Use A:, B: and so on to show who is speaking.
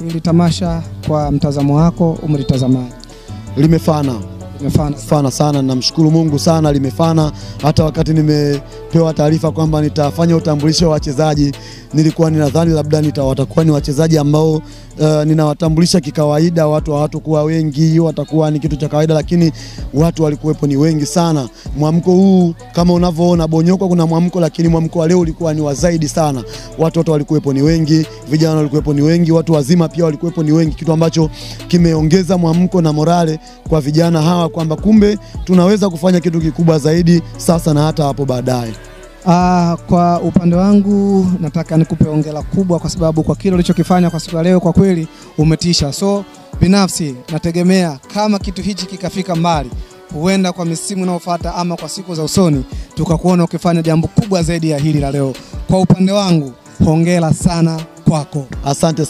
A: Hili tamasha kwa mtazamo wako umelitazamaje?
B: Limefana sana, namshukuru Mungu sana, limefana. Hata wakati nimepewa taarifa kwamba nitafanya utambulisho wa wachezaji, nilikuwa ninadhani labda watakuwa ni wachezaji ambao ninawatambulisha kikawaida, watu kuwa wengi, watakuwa ni kitu cha kawaida, lakini watu walikuwepo ni wengi sana. Mwamko huu kama unavyoona Bonyokwa kuna mwamko, lakini mwamko wa leo ulikuwa ni wa zaidi sana. Watu walikuwepo ni wengi, vijana walikuwepo ni wengi, watu wazima pia walikuwepo ni wengi, kitu ambacho kimeongeza mwamko na morale kwa vijana hawa kwamba kumbe tunaweza kufanya kitu kikubwa zaidi sasa na hata hapo baadaye.
A: Kwa upande wangu nataka nikupe hongera kubwa kwa sababu kwa kile ulichokifanya kwa siku ya leo kwa kweli umetisha. So binafsi nategemea kama kitu hichi kikafika mbali, huenda kwa misimu inayofuata ama kwa siku za usoni tukakuona ukifanya jambo kubwa zaidi ya hili la leo. Kwa upande wangu hongera sana kwako.
B: Asante sana.